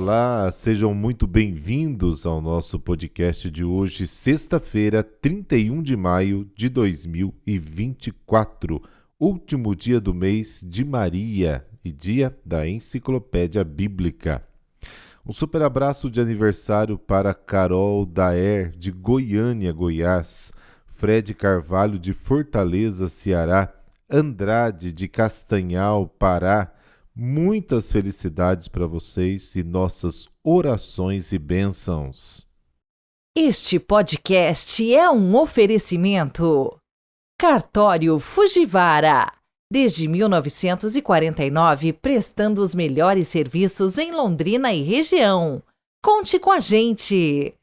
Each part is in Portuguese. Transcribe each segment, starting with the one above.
Olá, sejam muito bem-vindos ao nosso podcast de hoje, sexta-feira, 31 de maio de 2024, último dia do mês de Maria e dia da Enciclopédia Bíblica. Um super abraço de aniversário para Carol Daer, de Goiânia, Goiás, Fred Carvalho, de Fortaleza, Ceará, Andrade, de Castanhal, Pará. Muitas felicidades para vocês e nossas orações e bênçãos. Este podcast é um oferecimento. Cartório Fujiwara. Desde 1949, prestando os melhores serviços em Londrina e região. Conte com a gente.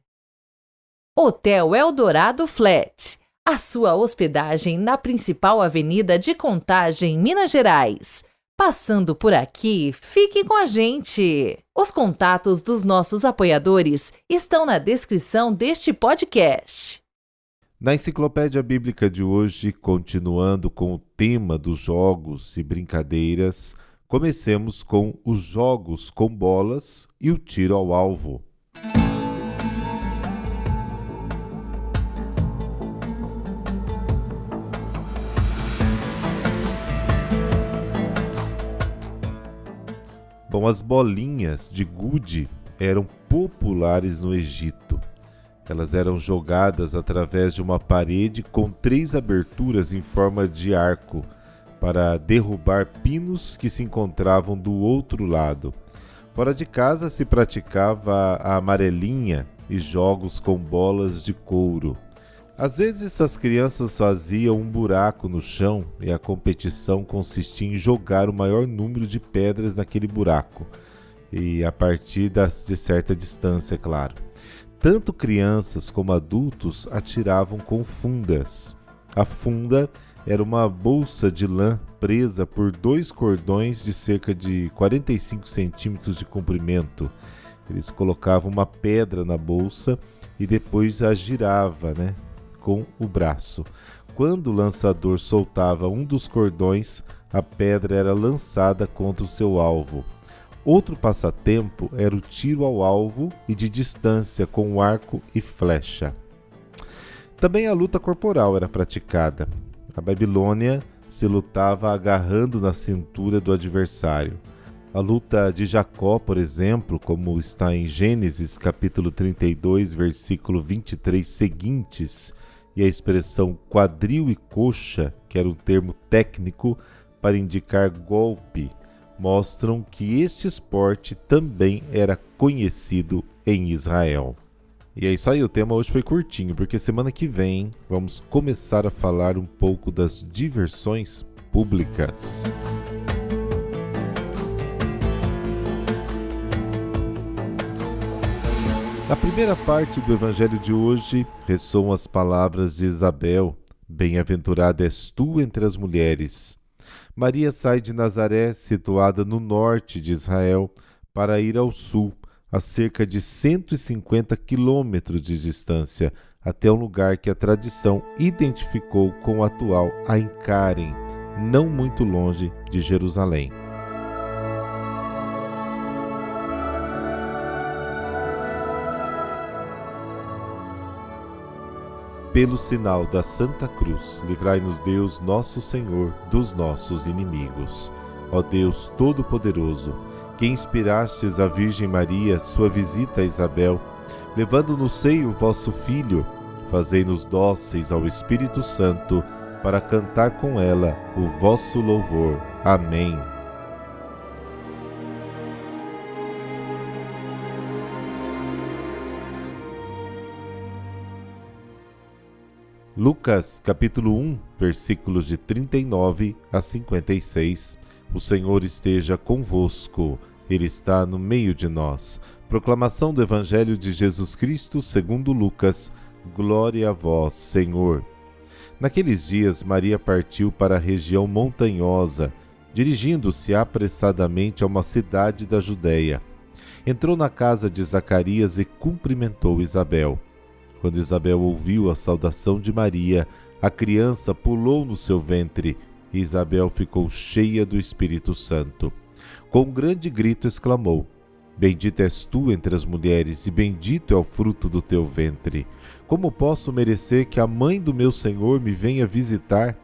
Hotel Eldorado Flat. A sua hospedagem na principal avenida de Contagem, Minas Gerais. Passando por aqui, fique com a gente! Os contatos dos nossos apoiadores estão na descrição deste podcast. Na Enciclopédia Bíblica de hoje, continuando com o tema dos jogos e brincadeiras, comecemos com os jogos com bolas e o tiro ao alvo. Bom, as bolinhas de gude eram populares no Egito. Elas eram jogadas através de uma parede com 3 aberturas em forma de arco para derrubar pinos que se encontravam do outro lado. Fora de casa se praticava a amarelinha e jogos com bolas de couro. Às vezes as crianças faziam um buraco no chão e a competição consistia em jogar o maior número de pedras naquele buraco, e a partir de certa distância, claro. Tanto crianças como adultos atiravam com fundas. A funda era uma bolsa de lã presa por 2 cordões de cerca de 45 centímetros de comprimento. Eles colocavam uma pedra na bolsa e depois a girava, com o braço. Quando o lançador soltava um dos cordões, a pedra era lançada contra o seu alvo. Outro passatempo era o tiro ao alvo e de distância com arco e flecha. Também a luta corporal era praticada. Na Babilônia se lutava agarrando na cintura do adversário. A luta de Jacó, por exemplo, como está em Gênesis capítulo 32, versículo 23 seguintes, e a expressão quadril e coxa, que era um termo técnico para indicar golpe, mostram que este esporte também era conhecido em Israel. E é isso aí, o tema hoje foi curtinho, porque semana que vem vamos começar a falar um pouco das diversões públicas. Na primeira parte do evangelho de hoje, ressoam as palavras de Isabel: Bem-aventurada és tu entre as mulheres. Maria sai de Nazaré, situada no norte de Israel, para ir ao sul, a cerca de 150 quilômetros de distância, até um lugar que a tradição identificou com o atual Ain Karen, não muito longe de Jerusalém. Pelo sinal da Santa Cruz, livrai-nos Deus, nosso Senhor, dos nossos inimigos. Ó Deus Todo-Poderoso, que inspirastes a Virgem Maria sua visita a Isabel, levando no seio o vosso Filho, fazei-nos dóceis ao Espírito Santo, para cantar com ela o vosso louvor. Amém. Lucas, capítulo 1, versículos de 39 a 56. O Senhor esteja convosco, Ele está no meio de nós. Proclamação do Evangelho de Jesus Cristo segundo Lucas. Glória a vós, Senhor. Naqueles dias, Maria partiu para a região montanhosa, dirigindo-se apressadamente a uma cidade da Judéia. Entrou na casa de Zacarias e cumprimentou Isabel. Quando Isabel ouviu a saudação de Maria, a criança pulou no seu ventre e Isabel ficou cheia do Espírito Santo. Com um grande grito exclamou: Bendita és tu entre as mulheres, e bendito é o fruto do teu ventre. Como posso merecer que a mãe do meu Senhor me venha visitar?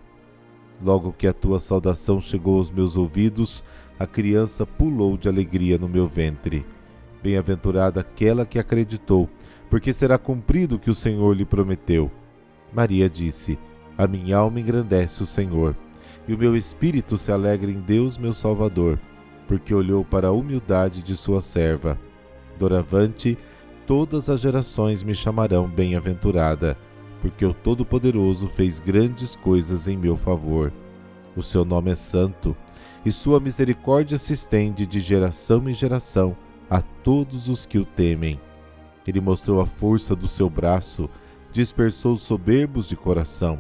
Logo que a tua saudação chegou aos meus ouvidos, a criança pulou de alegria no meu ventre. Bem-aventurada aquela que acreditou, porque será cumprido o que o Senhor lhe prometeu. Maria disse: a minha alma engrandece o Senhor, e o meu espírito se alegra em Deus, meu Salvador, porque olhou para a humildade de sua serva. Doravante, todas as gerações me chamarão bem-aventurada, porque o Todo-Poderoso fez grandes coisas em meu favor. O seu nome é santo, e sua misericórdia se estende de geração em geração a todos os que o temem. Ele mostrou a força do seu braço, dispersou os soberbos de coração,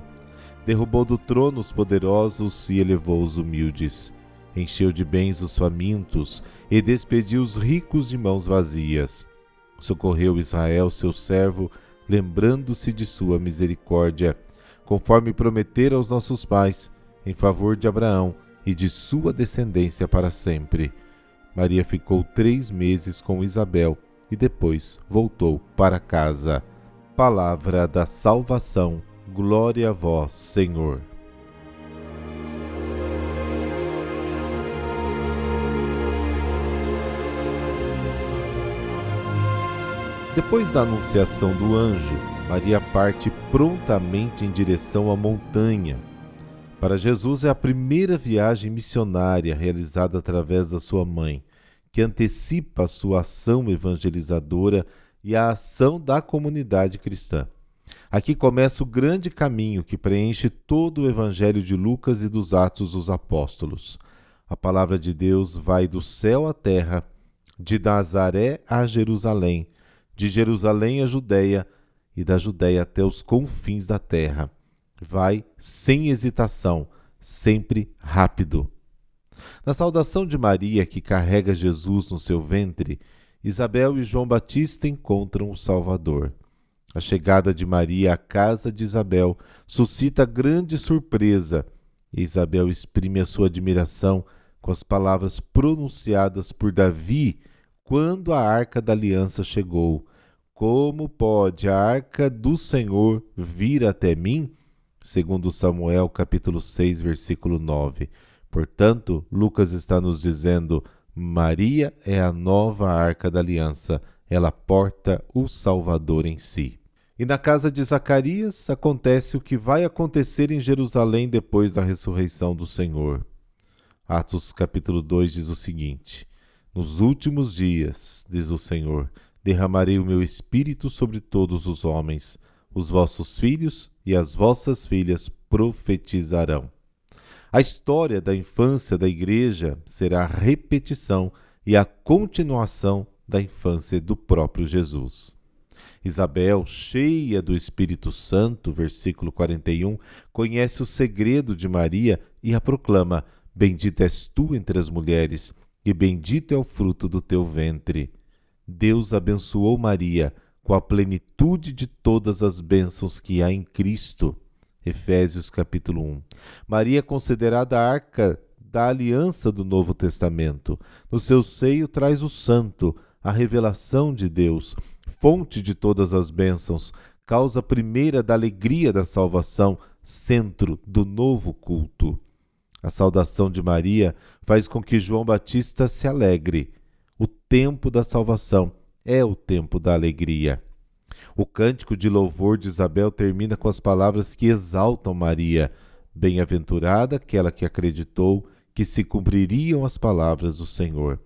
derrubou do trono os poderosos e elevou os humildes. Encheu de bens os famintos e despediu os ricos de mãos vazias. Socorreu Israel, seu servo, lembrando-se de sua misericórdia, conforme prometera aos nossos pais, em favor de Abraão e de sua descendência para sempre. Maria ficou 3 meses com Isabel e depois voltou para casa. Palavra da salvação. Glória a vós, Senhor. Depois da anunciação do anjo, Maria parte prontamente em direção à montanha. Para Jesus é a primeira viagem missionária realizada através da sua mãe, que antecipa a sua ação evangelizadora e a ação da comunidade cristã. Aqui começa o grande caminho que preenche todo o Evangelho de Lucas e dos Atos dos Apóstolos. A palavra de Deus vai do céu à terra, de Nazaré a Jerusalém, de Jerusalém à Judéia e da Judéia até os confins da terra. Vai sem hesitação, sempre rápido. Na saudação de Maria, que carrega Jesus no seu ventre, Isabel e João Batista encontram o Salvador. A chegada de Maria à casa de Isabel suscita grande surpresa, e Isabel exprime a sua admiração com as palavras pronunciadas por Davi quando a Arca da Aliança chegou. Como pode a Arca do Senhor vir até mim? Segundo Samuel, capítulo 6, versículo 9. Portanto, Lucas está nos dizendo: Maria é a nova Arca da Aliança, ela porta o Salvador em si. E na casa de Zacarias acontece o que vai acontecer em Jerusalém depois da ressurreição do Senhor. Atos capítulo 2 diz o seguinte: nos últimos dias, diz o Senhor, derramarei o meu espírito sobre todos os homens. Os vossos filhos e as vossas filhas profetizarão. A história da infância da igreja será a repetição e a continuação da infância do próprio Jesus. Isabel, cheia do Espírito Santo, versículo 41, conhece o segredo de Maria e a proclama: bendita és tu entre as mulheres, e bendito é o fruto do teu ventre. Deus abençoou Maria com a plenitude de todas as bênçãos que há em Cristo. Efésios capítulo 1. Maria é considerada a arca da aliança do Novo Testamento. No seu seio traz o santo, a revelação de Deus, fonte de todas as bênçãos, causa primeira da alegria da salvação, centro do novo culto. A saudação de Maria faz com que João Batista se alegre. O tempo da salvação é o tempo da alegria. O cântico de louvor de Isabel termina com as palavras que exaltam Maria: bem-aventurada aquela que acreditou que se cumpririam as palavras do Senhor.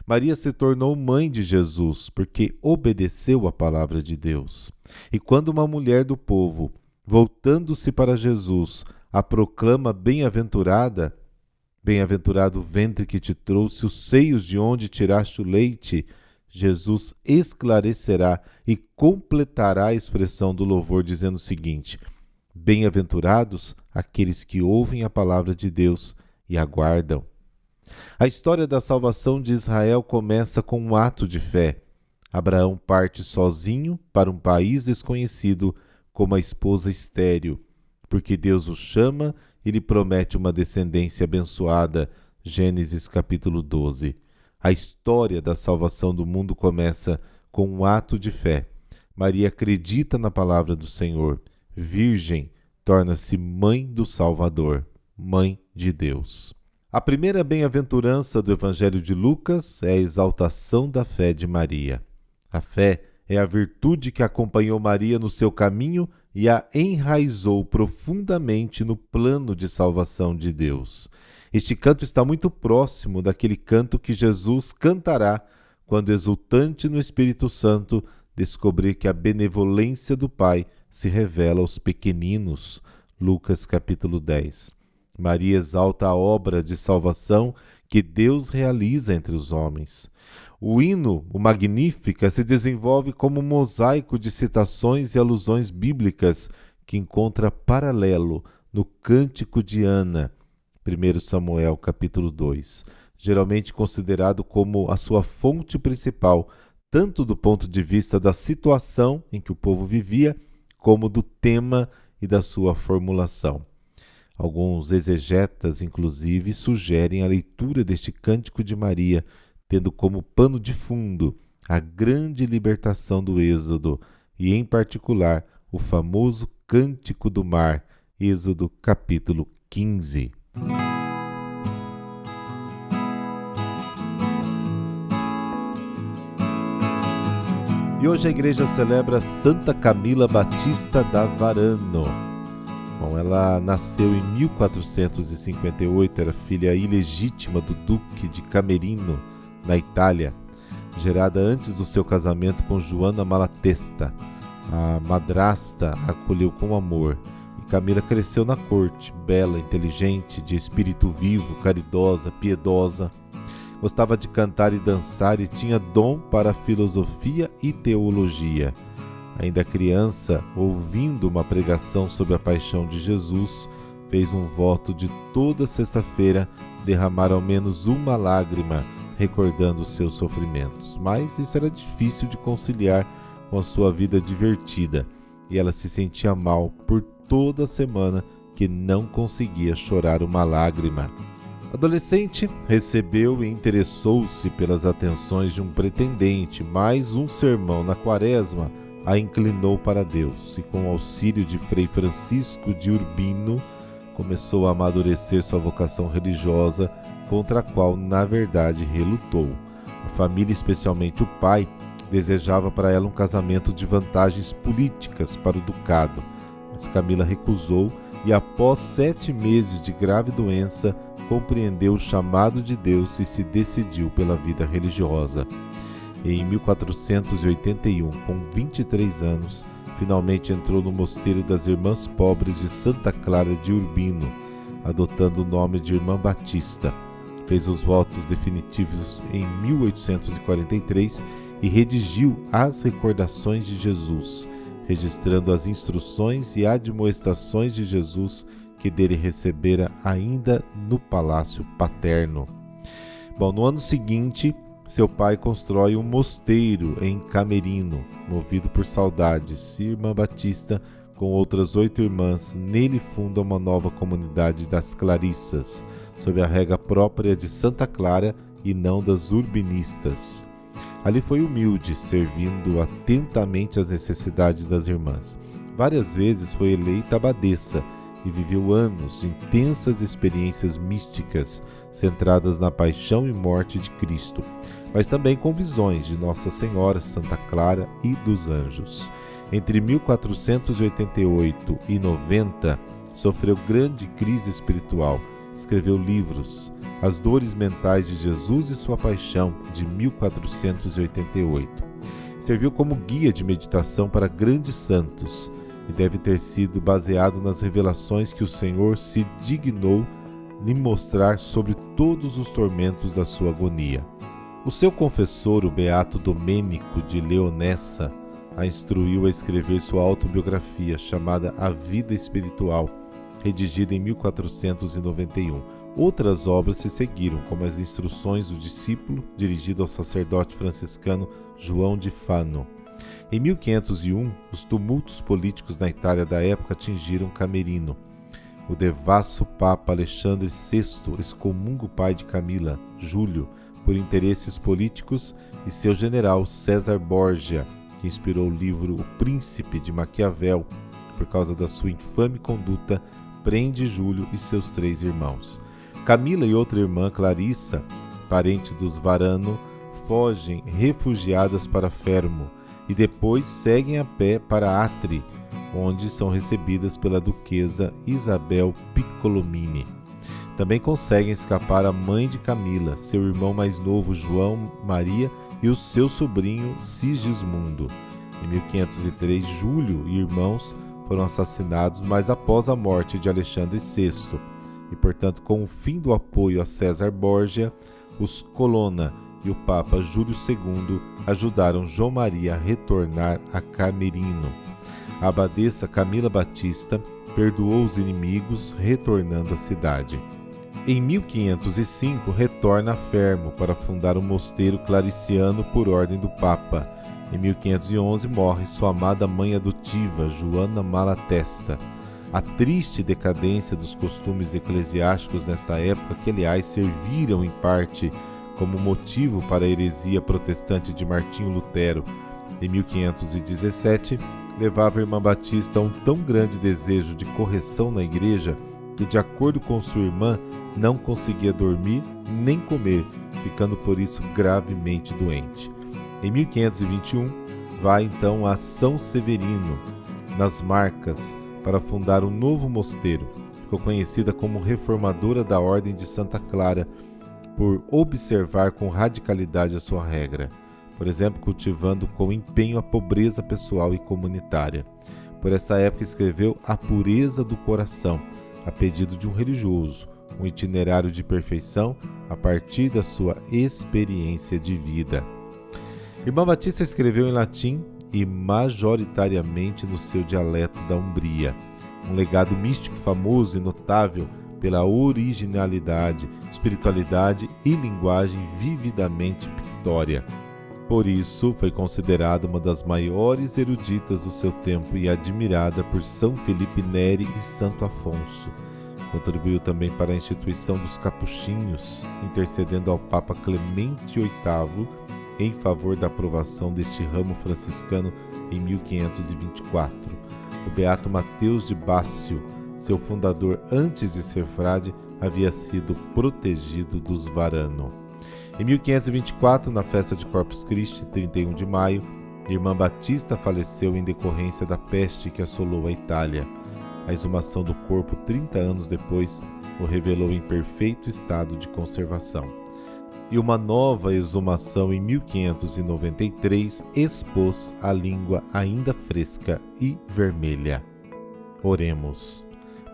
Maria se tornou mãe de Jesus porque obedeceu à palavra de Deus. E quando uma mulher do povo, voltando-se para Jesus, a proclama bem-aventurada, bem-aventurado o ventre que te trouxe, os seios de onde tiraste o leite, Jesus esclarecerá e completará a expressão do louvor dizendo o seguinte: bem-aventurados aqueles que ouvem a palavra de Deus e aguardam. A história da salvação de Israel começa com um ato de fé. Abraão parte sozinho para um país desconhecido com uma esposa estéril, porque Deus o chama e lhe promete uma descendência abençoada. Gênesis capítulo 12. A história da salvação do mundo começa com um ato de fé. Maria acredita na palavra do Senhor. Virgem, torna-se mãe do Salvador, mãe de Deus. A primeira bem-aventurança do Evangelho de Lucas é a exaltação da fé de Maria. A fé é a virtude que acompanhou Maria no seu caminho e a enraizou profundamente no plano de salvação de Deus. Este canto está muito próximo daquele canto que Jesus cantará quando, exultante no Espírito Santo, descobrir que a benevolência do Pai se revela aos pequeninos. Lucas capítulo 10. Maria exalta a obra de salvação que Deus realiza entre os homens. O hino, o Magnífica, se desenvolve como um mosaico de citações e alusões bíblicas que encontra paralelo no Cântico de Ana, 1 Samuel capítulo 2, geralmente considerado como a sua fonte principal, tanto do ponto de vista da situação em que o povo vivia, como do tema e da sua formulação. Alguns exegetas, inclusive, sugerem a leitura deste Cântico de Maria, tendo como pano de fundo a grande libertação do Êxodo e, em particular, o famoso Cântico do Mar, Êxodo capítulo 15. E hoje a igreja celebra Santa Camila Batista da Varano. Bom, ela nasceu em 1458, era filha ilegítima do Duque de Camerino, na Itália, gerada antes do seu casamento com Joana Malatesta. A madrasta a acolheu com amor e Camila cresceu na corte, bela, inteligente, de espírito vivo, caridosa, piedosa. Gostava de cantar e dançar e tinha dom para a filosofia e teologia. Ainda criança, ouvindo uma pregação sobre a paixão de Jesus, fez um voto de toda sexta-feira derramar ao menos uma lágrima, recordando os seus sofrimentos. Mas isso era difícil de conciliar com a sua vida divertida, e ela se sentia mal por toda a semana que não conseguia chorar uma lágrima. Adolescente, recebeu e interessou-se pelas atenções de um pretendente, mas um sermão na Quaresma a inclinou para Deus, e com o auxílio de Frei Francisco de Urbino, começou a amadurecer sua vocação religiosa, contra a qual, na verdade, relutou. A família, especialmente o pai, desejava para ela um casamento de vantagens políticas para o ducado, mas Camila recusou e, após 7 meses de grave doença, compreendeu o chamado de Deus e se decidiu pela vida religiosa. Em 1481, com 23 anos, finalmente entrou no mosteiro das Irmãs Pobres de Santa Clara de Urbino, adotando o nome de Irmã Batista. Fez os votos definitivos em 1843 e redigiu as Recordações de Jesus, registrando as instruções e admoestações de Jesus que dele recebera ainda no palácio paterno. Bom, no ano seguinte, seu pai constrói um mosteiro em Camerino, movido por saudades. Irmã Batista, com outras 8 irmãs, nele funda uma nova comunidade das Clarissas, sob a rega própria de Santa Clara e não das urbinistas. Ali foi humilde, servindo atentamente às necessidades das irmãs. Várias vezes foi eleita abadesa e viveu anos de intensas experiências místicas centradas na paixão e morte de Cristo, mas também com visões de Nossa Senhora, Santa Clara e dos anjos. Entre 1488 e 90, sofreu grande crise espiritual. Escreveu livros, As Dores Mentais de Jesus e Sua Paixão, de 1488. Serviu como guia de meditação para grandes santos e deve ter sido baseado nas revelações que o Senhor se dignou lhe mostrar sobre todos os tormentos da sua agonia. O seu confessor, o beato Domênico de Leonessa, a instruiu a escrever sua autobiografia, chamada A Vida Espiritual, redigida em 1491. Outras obras se seguiram, como as Instruções do Discípulo, dirigido ao sacerdote franciscano João de Fano. Em 1501, os tumultos políticos na Itália da época atingiram Camerino. O devasso Papa Alexandre VI excomunga o pai de Camila, Júlio, por interesses políticos, e seu general César Borgia, que inspirou o livro O Príncipe de Maquiavel, por causa da sua infame conduta, prende Júlio e seus 3 irmãos. Camila e outra irmã, Clarissa, parente dos Varano, fogem refugiadas para Fermo e depois seguem a pé para Atri, onde são recebidas pela duquesa Isabel Piccolomini. Também conseguem escapar a mãe de Camila, seu irmão mais novo João Maria e o seu sobrinho Sigismundo. Em 1503, Júlio e irmãos foram assassinados, mas após a morte de Alexandre VI, e portanto com o fim do apoio a César Borgia, os Colonna e o Papa Júlio II ajudaram João Maria a retornar a Camerino. A abadesa Camila Batista perdoou os inimigos, retornando à cidade. Em 1505, retorna a Fermo para fundar um mosteiro clariciano por ordem do Papa. Em 1511, morre sua amada mãe adotiva, Joana Malatesta. A triste decadência dos costumes eclesiásticos nesta época, que aliás serviram em parte como motivo para a heresia protestante de Martinho Lutero, em 1517, levava a irmã Batista a um tão grande desejo de correção na igreja que, de acordo com sua irmã, não conseguia dormir nem comer, ficando por isso gravemente doente. Em 1521, vai então a São Severino, nas Marcas, para fundar um novo mosteiro. Ficou conhecida como reformadora da Ordem de Santa Clara, por observar com radicalidade a sua regra, por exemplo, cultivando com empenho a pobreza pessoal e comunitária. Por essa época escreveu A Pureza do Coração, a pedido de um religioso, um itinerário de perfeição a partir da sua experiência de vida. Irmã Batista escreveu em latim e majoritariamente no seu dialeto da Umbria, um legado místico famoso e notável pela originalidade, espiritualidade e linguagem vividamente pictória. Por isso, foi considerada uma das maiores eruditas do seu tempo e admirada por São Felipe Neri e Santo Afonso. Contribuiu também para a instituição dos capuchinhos, intercedendo ao Papa Clemente VIII em favor da aprovação deste ramo franciscano em 1524. O beato Mateus de Bácio, seu fundador antes de ser frade, havia sido protegido dos Varano. Em 1524, na festa de Corpus Christi, 31 de maio, irmã Batista faleceu em decorrência da peste que assolou a Itália. A exumação do corpo 30 anos depois o revelou em perfeito estado de conservação. E uma nova exumação em 1593 expôs a língua ainda fresca e vermelha. Oremos.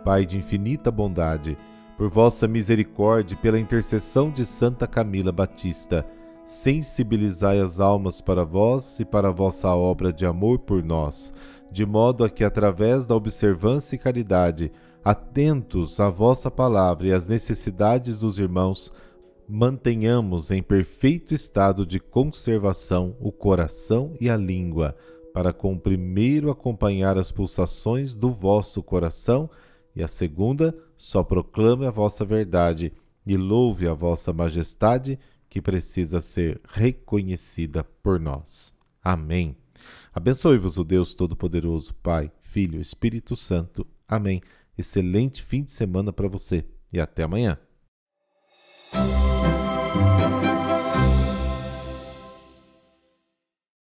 Pai de infinita bondade, por vossa misericórdia e pela intercessão de Santa Camila Batista, sensibilizai as almas para vós e para a vossa obra de amor por nós, de modo a que, através da observância e caridade, atentos à vossa palavra e às necessidades dos irmãos, mantenhamos em perfeito estado de conservação o coração e a língua, para com o primeiro acompanhar as pulsações do vosso coração e a segunda só proclame a vossa verdade e louve a vossa majestade, que precisa ser reconhecida por nós. Amém. Abençoe-vos o Deus Todo-Poderoso, Pai, Filho e Espírito Santo. Amém. Excelente fim de semana para você e até amanhã.